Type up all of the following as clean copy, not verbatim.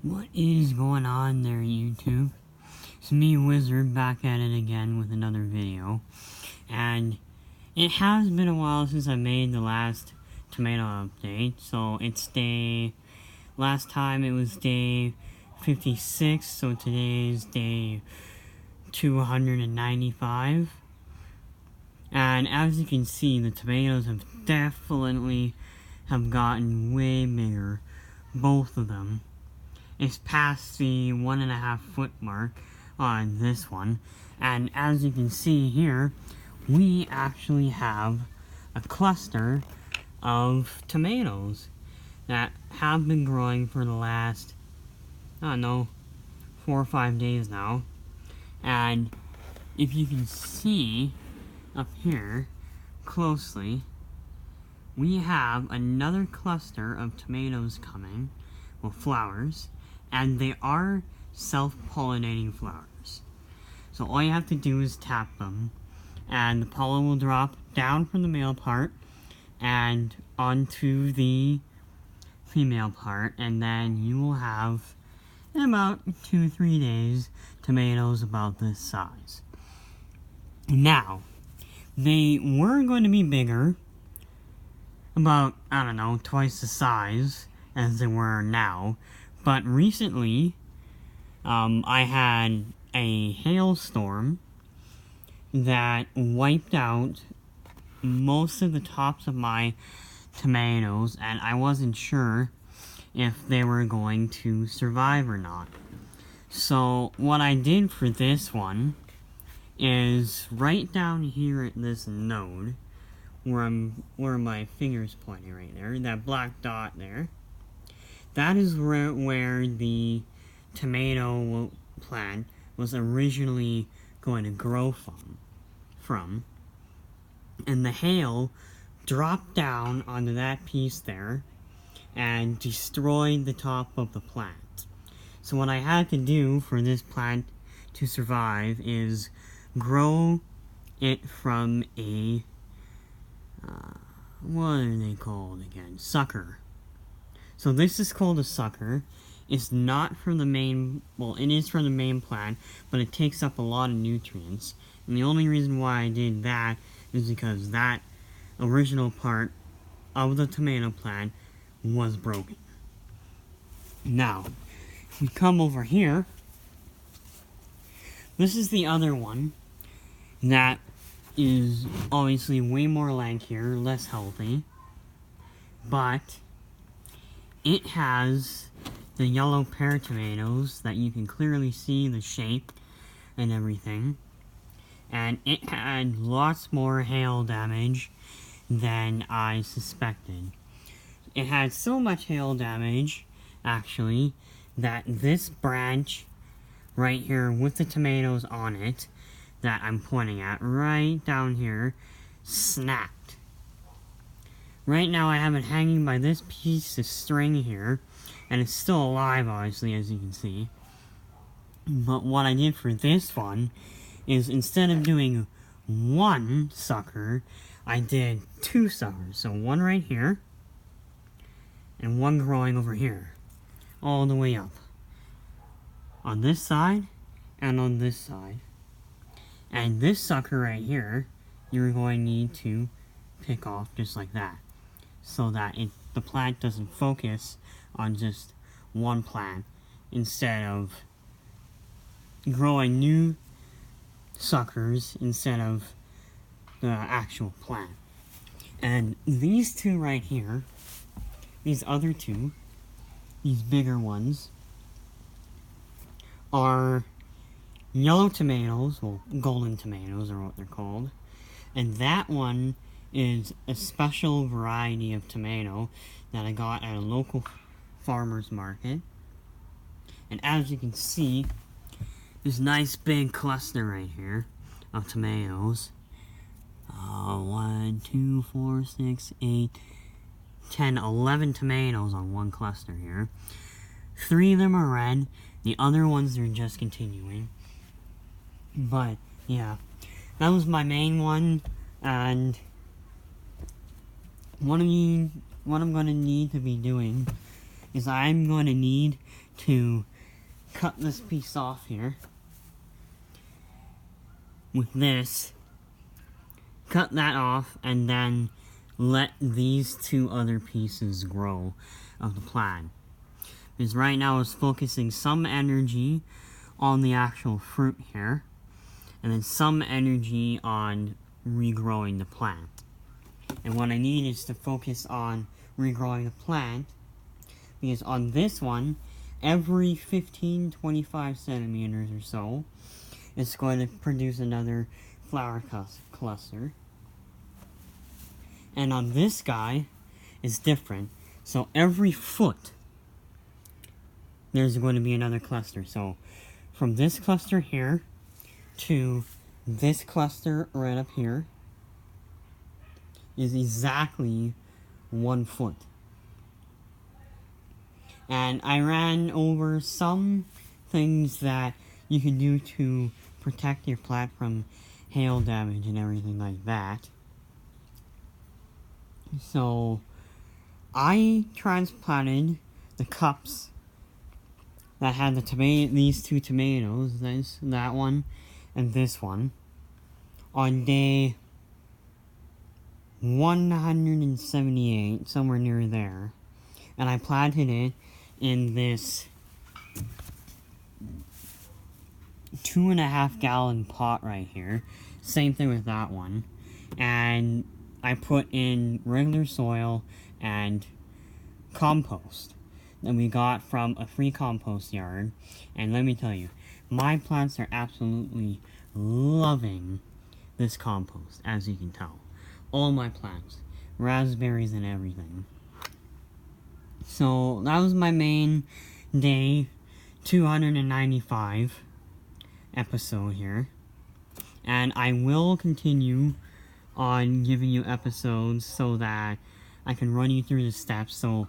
What is going on there, YouTube? It's me, Wizard, back at it again with another video. And it has been a while since I made the last tomato update. So it's last time it was day 56, so today's day 295. And as you can see, the tomatoes have definitely gotten way bigger. Both of them. It's past the 1.5 foot mark on this one. And as you can see here, we actually have a cluster of tomatoes that have been growing for the last, I don't know, 4 or 5 days now. And if you can see up here closely, we have another cluster of tomatoes coming, well, flowers, and they are self-pollinating flowers. So all you have to do is tap them, and the pollen will drop down from the male part and onto the female part, and then you will have, in about 2-3 days, tomatoes about this size. Now, they were going to be bigger, about, I don't know, twice the size as they were now, but recently, I had a hailstorm that wiped out most of the tops of my tomatoes, and I wasn't sure if they were going to survive or not. So what I did for this one is right down here at this node, where my finger's pointing right there, that black dot there, that is where the tomato plant was originally going to grow from. And the hail dropped down onto that piece there and destroyed the top of the plant. So what I had to do for this plant to survive is grow it from a, what are they called again? Sucker. So this is called a sucker. It's not from the main, well, it is from the main plant, but it takes up a lot of nutrients. And the only reason why I did that is because that original part of the tomato plant was broken. Now, if we come over here, this is the other one that is obviously way more lankier, less healthy, but it has the yellow pear tomatoes that you can clearly see the shape and everything. And it had lots more hail damage than I suspected. It had so much hail damage, actually, that this branch right here with the tomatoes on it that I'm pointing at, right down here, snapped. Right now I have it hanging by this piece of string here, and it's still alive, obviously, as you can see. But what I did for this one is, instead of doing one sucker, I did 2 suckers. So one right here, and one growing over here, all the way up. On this side, and on this side. And this sucker right here, you're going to need to pick off just like that, so that the plant doesn't focus on just one plant, instead of growing new suckers instead of the actual plant. And these two right here, these other two, these bigger ones, are yellow tomatoes, well, golden tomatoes are what they're called, and that one is a special variety of tomato that I got at a local farmer's market. And as you can see, this nice big cluster right here of tomatoes, 1, 2, 4, 6, 8, 10, 11 tomatoes on one cluster here. 3 of them are red, the other ones are just continuing. But yeah, that was my main one, and what I'm going to need to be doing is I'm going to need to cut this piece off here with this, cut that off, and then let these two other pieces grow of the plant. Because right now it's focusing some energy on the actual fruit here, and then some energy on regrowing the plant. And what I need is to focus on regrowing the plant, because on this one, every 15-25 centimeters or so, it's going to produce another flower cluster. And on this guy, it's different. So every foot, there's going to be another cluster. So from this cluster here to this cluster right up here is exactly 1 foot. And I ran over some things that you can do to protect your plant from hail damage and everything like that. So I transplanted the cups that had these two tomatoes, that one and this one, on day 178, somewhere near there. And I planted it in this 2.5 gallon pot right here. Same thing with that one. And I put in regular soil and compost that we got from a free compost yard. And let me tell you, my plants are absolutely loving this compost, as you can tell. All my plants, raspberries and everything. So that was my main day 295 episode here. And I will continue on giving you episodes so that I can run you through the steps. So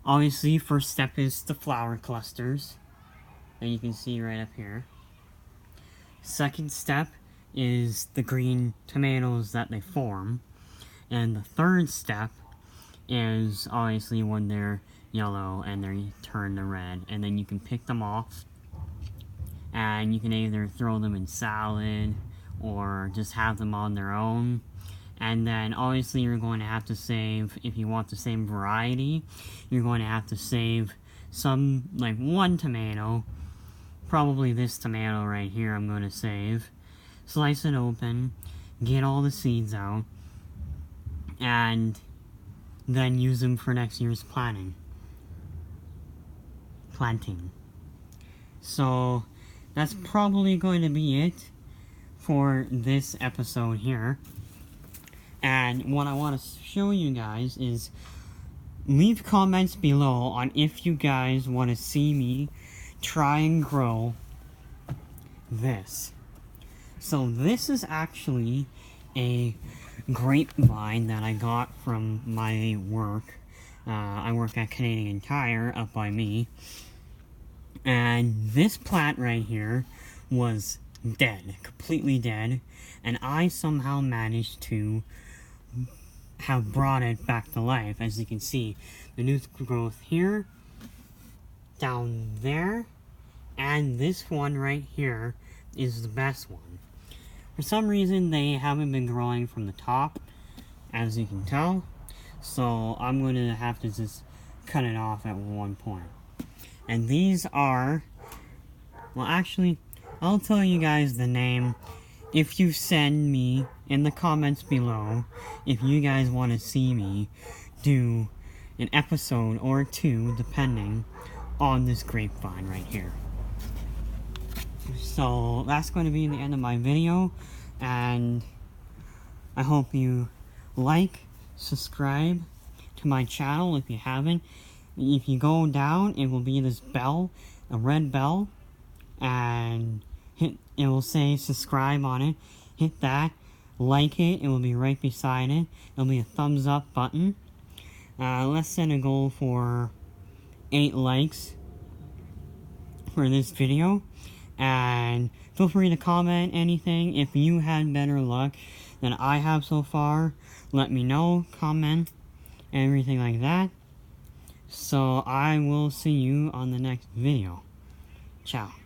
obviously, first step is the flower clusters that you can see right up here. Second step is the green tomatoes that they form. And the third step is obviously when they're yellow and they turn to red, and then you can pick them off and you can either throw them in salad or just have them on their own. And then obviously you're going to have to save, if you want the same variety, you're going to have to save some, like one tomato, probably this tomato right here I'm going to save, slice it open, get all the seeds out, and then use them for next year's planting. So that's probably going to be it for this episode here. And what I want to show you guys is, leave comments below on if you guys want to see me try and grow this. So this is actually a grapevine that I got from my work. I work at Canadian Tire up by me. And this plant right here was dead, completely dead. And I somehow managed to have brought it back to life. As you can see, the new growth here, down there, and this one right here is the best one. For some reason, they haven't been growing from the top, as you can tell. So I'm going to have to just cut it off at one point. And these are, well actually, I'll tell you guys the name if you send me in the comments below if you guys want to see me do an episode or two, depending on this grapevine right here. So that's going to be the end of my video, and I hope you like, subscribe to my channel if you haven't. If you go down, it will be this bell, a red bell, and it will say subscribe on it. Hit that, like it will be right beside it. It'll be a thumbs up button. Let's set a goal for 8 likes for this video. And feel free to comment anything. If you had better luck than I have so far, let me know, comment, everything like that. So I will see you on the next video. Ciao.